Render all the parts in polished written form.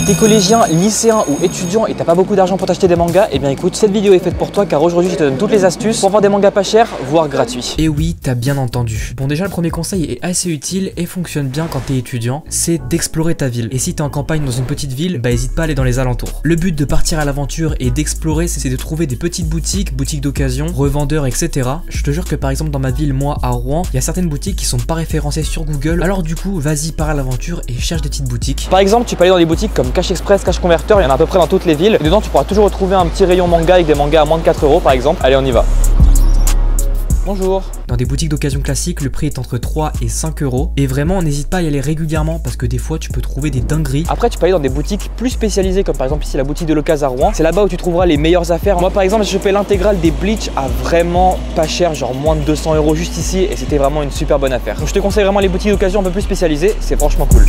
T'es collégien, lycéen ou étudiant et t'as pas beaucoup d'argent pour t'acheter des mangas, et bien écoute, cette vidéo est faite pour toi car aujourd'hui je te donne toutes les astuces pour avoir des mangas pas chers, voire gratuits. Et oui, t'as bien entendu. Bon, déjà le premier conseil est assez utile et fonctionne bien quand t'es étudiant, c'est d'explorer ta ville. Et si t'es en campagne dans une petite ville, bah hésite pas à aller dans les alentours. Le but de partir à l'aventure et d'explorer, c'est de trouver des petites boutiques d'occasion, revendeurs, etc. Je te jure que par exemple dans ma ville, moi à Rouen, il y a certaines boutiques qui sont pas référencées sur Google. Alors du coup, vas-y, pars à l'aventure et cherche des petites boutiques. Par exemple, tu peux aller dans des boutiques comme Cash Express, Cash Converter, il y en a à peu près dans toutes les villes. Et dedans, tu pourras toujours retrouver un petit rayon manga avec des mangas à moins de 4 € par exemple. Allez, on y va. Bonjour. Dans des boutiques d'occasion classiques, le prix est entre 3 et 5 €. Et vraiment, n'hésite pas à y aller régulièrement parce que des fois, tu peux trouver des dingueries. Après, tu peux aller dans des boutiques plus spécialisées comme par exemple ici la boutique de l'Occasion à Rouen. C'est là-bas où tu trouveras les meilleures affaires. Moi, par exemple, j'ai chopé l'intégrale des Bleach à vraiment pas cher, genre moins de 200 € juste ici. Et c'était vraiment une super bonne affaire. Donc, je te conseille vraiment les boutiques d'occasion un peu plus spécialisées. C'est franchement cool.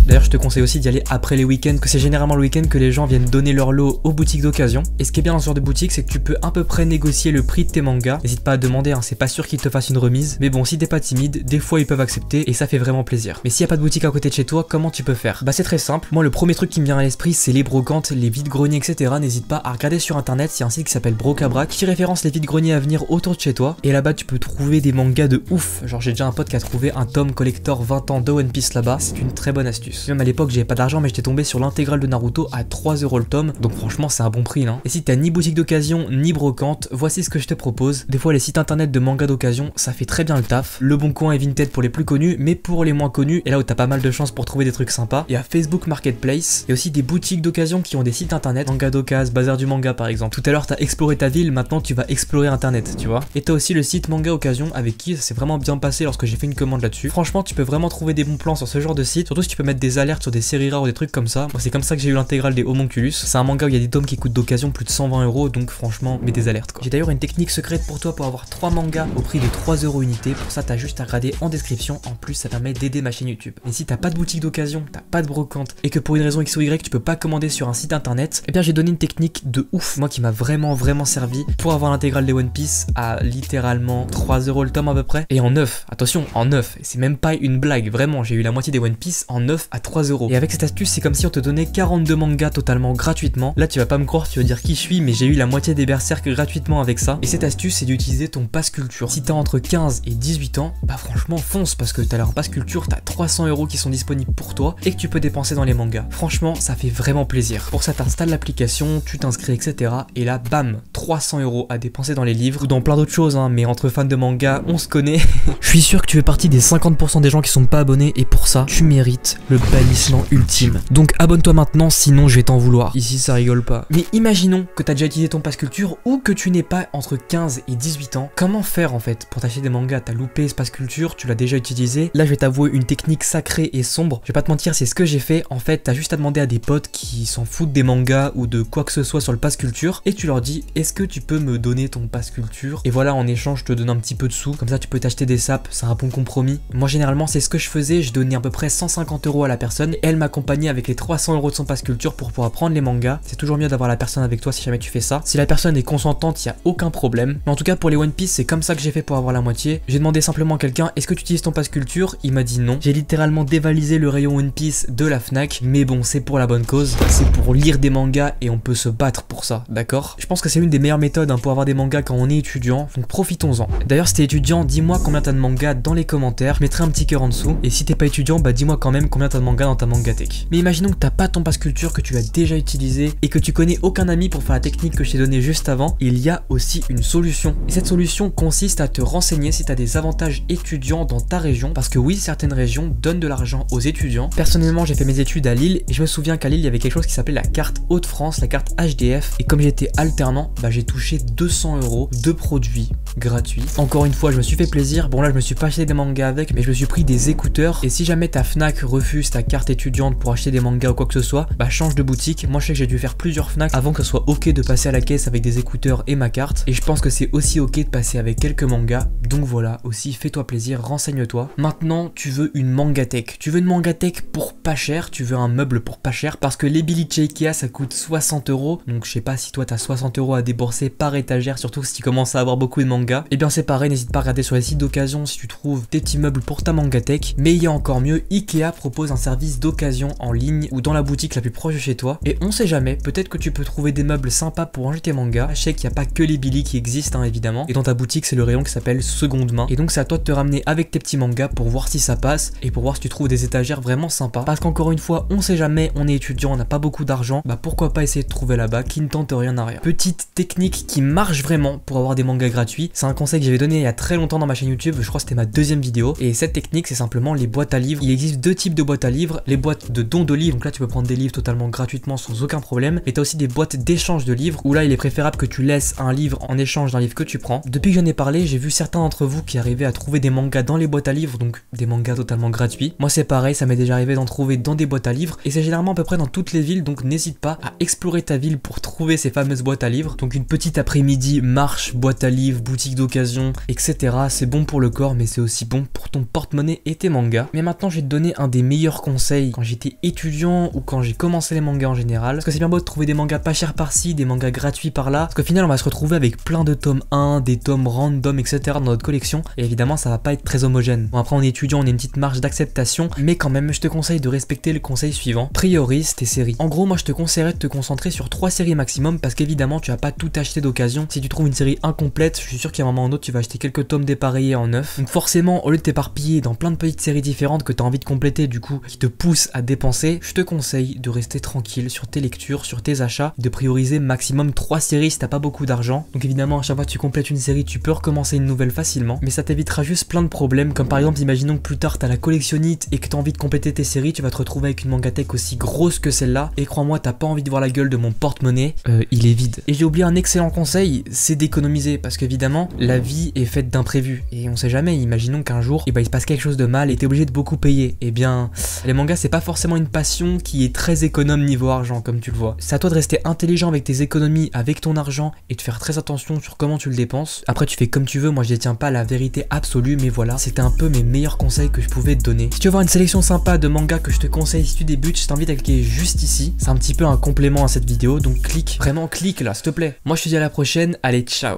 D'ailleurs, je te conseille aussi d'y aller après les week-ends, que c'est généralement le week-end que les gens viennent donner leur lot aux boutiques d'occasion. Et ce qui est bien dans ce genre de boutique, c'est que tu peux à peu près négocier le prix de tes mangas. N'hésite pas à demander, hein, c'est pas sûr qu'ils te fassent une remise. Mais bon, si t'es pas timide, des fois ils peuvent accepter et ça fait vraiment plaisir. Mais s'il y a pas de boutique à côté de chez toi, comment tu peux faire? Bah c'est très simple. Moi, le premier truc qui me vient à l'esprit, c'est les brocantes, les vides-greniers, etc. N'hésite pas à regarder sur internet, il y a un site qui s'appelle Brocabrac qui référence les vides-greniers à venir autour de chez toi. Et là-bas, tu peux trouver des mangas de ouf. Genre, j'ai déjà un pote qui a trouvé un tome collector 20 ans de One Piece là-bas. C'est une très bonne astuce. Même à l'époque, j'avais pas d'argent, mais j'étais tombé sur l'intégrale de Naruto à 3 € le tome, donc franchement c'est un bon prix là. Et si t'as ni boutique d'occasion ni brocante, voici ce que je te propose. Des fois les sites internet de manga d'occasion, ça fait très bien le taf. Le Bon Coin et Vinted pour les plus connus, mais pour les moins connus, et là où t'as pas mal de chances pour trouver des trucs sympas, il y a Facebook Marketplace, il y a aussi des boutiques d'occasion qui ont des sites internet, manga d'occasion, bazar du manga par exemple. Tout à l'heure t'as exploré ta ville, maintenant tu vas explorer internet, tu vois. Et t'as aussi le site Manga Occasion avec qui ça s'est vraiment bien passé lorsque j'ai fait une commande là-dessus. Franchement tu peux vraiment trouver des bons plans sur ce genre de site, surtout si tu peux mettre des alertes sur des séries rares ou des trucs comme ça. Moi c'est comme ça que j'ai eu l'intégrale des Homonculus. C'est un manga où il y a des tomes qui coûtent d'occasion plus de 120 €, donc franchement mets des alertes quoi. J'ai d'ailleurs une technique secrète pour toi pour avoir 3 mangas au prix de 3 € unité. Pour ça t'as juste à regarder en description, en plus ça permet d'aider ma chaîne YouTube. Et si t'as pas de boutique d'occasion, t'as pas de brocante et que pour une raison X ou Y tu peux pas commander sur un site internet, et bien j'ai donné une technique de ouf, moi qui m'a vraiment servi pour avoir l'intégrale des One Piece à littéralement 3 € le tome à peu près, et en neuf, attention, en neuf, c'est même pas une blague, vraiment j'ai eu la moitié des One Piece en neuf à 3 €. Et avec cette astuce c'est comme si on te donnait 42 mangas totalement gratuitement. Là tu vas pas me croire, tu vas dire qui je suis, mais j'ai eu la moitié des Berserk gratuitement avec ça. Et cette astuce c'est d'utiliser ton pass culture. Si t'as entre 15 et 18 ans, bah franchement fonce, parce que t'as leur pass culture, t'as 300 € qui sont disponibles pour toi et que tu peux dépenser dans les mangas. Franchement ça fait vraiment plaisir. Pour ça t'installes l'application, tu t'inscris, etc. Et là bam, 300 € à dépenser dans les livres ou dans plein d'autres choses, hein, mais entre fans de manga on se connaît. Je suis sûr que tu fais partie des 50% des gens qui sont pas abonnés, et pour ça tu mérites le bannissement ultime. Donc abonne-toi maintenant, sinon je vais t'en vouloir. Ici ça rigole pas. Mais imaginons que t'as déjà utilisé ton pass culture ou que tu n'es pas entre 15 et 18 ans. Comment faire en fait pour t'acheter des mangas? T'as loupé ce pass culture, tu l'as déjà utilisé. Là je vais t'avouer une technique sacrée et sombre. Je vais pas te mentir, c'est ce que j'ai fait. En fait t'as juste à demander à des potes qui s'en foutent des mangas ou de quoi que ce soit sur le pass culture, et tu leur dis est-ce que tu peux me donner ton pass culture, et voilà, en échange je te donne un petit peu de sous, comme ça tu peux t'acheter des sapes, c'est un bon compromis. Moi généralement c'est ce que je faisais, je donnais à peu près 150 € à la personne et elle m'accompagnait avec les 300 € de son pass culture pour pouvoir prendre les mangas. C'est toujours mieux d'avoir la personne avec toi si jamais tu fais ça. Si la personne est consentante, il y a aucun problème. Mais en tout cas pour les One Piece, c'est comme ça que j'ai fait pour avoir la moitié. J'ai demandé simplement à quelqu'un est-ce que tu utilises ton pass culture? Il m'a dit non. J'ai littéralement dévalisé le rayon One Piece de la Fnac, mais bon, c'est pour la bonne cause. C'est pour lire des mangas et on peut se battre pour ça, d'accord? Je pense que c'est une des meilleures méthodes, hein, pour avoir des mangas quand on est étudiant, donc profitons-en. D'ailleurs si t'es étudiant, dis-moi combien t'as de mangas dans les commentaires, je mettrai un petit cœur en dessous. Et si t'es pas étudiant, bah dis-moi quand même combien t'as de mangas dans ta mangatech. Mais imaginons que t'as pas ton pass culture, que tu l'as déjà utilisé et que tu connais aucun ami pour faire la technique que je t'ai donnée juste avant. Il y a aussi une solution. Et cette solution consiste à te renseigner si t'as des avantages étudiants dans ta région, parce que oui, certaines régions donnent de l'argent aux étudiants. Personnellement, j'ai fait mes études à Lille et je me souviens qu'à Lille, il y avait quelque chose qui s'appelait la carte Hauts-de-France, la carte HDF. Et comme j'étais alternant, bah j'ai touché 200 € de produits gratuits. Encore une fois, je me suis fait plaisir. Bon là, je me suis pas acheté des mangas avec, mais je me suis pris des écouteurs. Et si jamais ta Fnac refuse ta carte étudiante pour acheter des mangas ou quoi que ce soit, bah change de boutique. Moi je sais que j'ai dû faire plusieurs Fnac avant que ce soit ok de passer à la caisse avec des écouteurs et ma carte, et je pense que c'est aussi ok de passer avec quelques mangas. Donc voilà, aussi fais-toi plaisir, renseigne-toi. Maintenant tu veux une mangatech, pour pas cher, tu veux un meuble pour pas cher, parce que les Billy Ikea ça coûte 60 €. Donc je sais pas si toi t'as 60 € à débourser par étagère, surtout si tu commences à avoir beaucoup de mangas. Et bien c'est pareil, n'hésite pas à regarder sur les sites d'occasion si tu trouves des petits meubles pour ta mangatech. Mais il y a encore mieux, Ikea propose un service d'occasion en ligne ou dans la boutique la plus proche de chez toi. Et on sait jamais, peut-être que tu peux trouver des meubles sympas pour ranger tes mangas. Je sais qu'il n'y a pas que les Billy qui existent évidemment. Et dans ta boutique c'est le rayon qui s'appelle seconde main. Et donc c'est à toi de te ramener avec tes petits mangas pour voir si ça passe et pour voir si tu trouves des étagères vraiment sympas. Parce qu'encore une fois, on sait jamais, on est étudiant, on n'a pas beaucoup d'argent, bah pourquoi pas essayer de trouver là-bas qui ne tente rien à rien. Petite technique qui marche vraiment pour avoir des mangas gratuits. C'est un conseil que j'avais donné il y a très longtemps dans ma chaîne YouTube, je crois que c'était ma deuxième vidéo. Et cette technique c'est simplement les boîtes à livres. Il existe deux types de boîtes à livres, les boîtes de dons de livres, donc là tu peux prendre des livres totalement gratuitement sans aucun problème. Et t'as aussi des boîtes d'échange de livres où là il est préférable que tu laisses un livre en échange d'un livre que tu prends. Depuis que j'en ai parlé, j'ai vu certains d'entre vous qui arrivaient à trouver des mangas dans les boîtes à livres, donc des mangas totalement gratuits. Moi c'est pareil, ça m'est déjà arrivé d'en trouver dans des boîtes à livres et c'est généralement à peu près dans toutes les villes, donc n'hésite pas à explorer ta ville pour trouver ces fameuses boîtes à livres. Donc une petite après-midi, marche, boîte à livres, boutique d'occasion, etc. C'est bon pour le corps mais c'est aussi bon pour ton porte-monnaie et tes mangas. Mais maintenant je vais te donner un des meilleurs conseils quand j'étais étudiant ou quand j'ai commencé les mangas en général. Parce que c'est bien beau de trouver des mangas pas chers par-ci, des mangas gratuits par-là. Parce qu'au final on va se retrouver avec plein de tomes 1, des tomes random, etc. dans notre collection. Et évidemment ça va pas être très homogène. Bon après on est étudiant, on a une petite marge d'acceptation. Mais quand même je te conseille de respecter le conseil suivant. Priorise tes séries. En gros moi je te conseillerais de te concentrer sur 3 séries maximum. Parce qu'évidemment tu vas pas tout acheter d'occasion. Si tu trouves une série incomplète, je suis sûr qu'à un moment ou un autre tu vas acheter quelques tomes dépareillés en neuf. Donc forcément au lieu de t'éparpiller dans plein de petites séries différentes que tu as envie de compléter du coup, qui te poussent à dépenser, je te conseille de rester tranquille sur tes lectures, sur tes achats, de prioriser maximum 3 séries si t'as pas beaucoup d'argent. Donc évidemment à chaque fois que tu complètes une série tu peux recommencer une nouvelle facilement, mais ça t'évitera juste plein de problèmes, comme par exemple imaginons que plus tard t'as la collectionnite et que t'as envie de compléter tes séries, tu vas te retrouver avec une mangatech aussi grosse que celle-là, et crois-moi t'as pas envie de voir la gueule de mon porte-monnaie, il est vide. Et j'ai oublié un excellent conseil, c'est d'économiser, parce qu'évidemment la vie est faite d'imprévus, et on sait jamais, imaginons qu'un jour il se passe quelque chose de mal et t'es obligé de beaucoup payer, et bien les mangas c'est pas forcément une passion qui est très économe niveau argent comme tu le vois. C'est à toi de rester intelligent avec tes économies, avec ton argent et de faire très attention sur comment tu le dépenses. Après tu fais comme tu veux, moi je détiens pas la vérité absolue mais voilà, c'était un peu mes meilleurs conseils que je pouvais te donner. Si tu veux voir une sélection sympa de mangas que je te conseille si tu débutes, je t'invite à cliquer juste ici. C'est un petit peu un complément à cette vidéo donc clique, vraiment clique là s'il te plaît. Moi je te dis à la prochaine, allez ciao.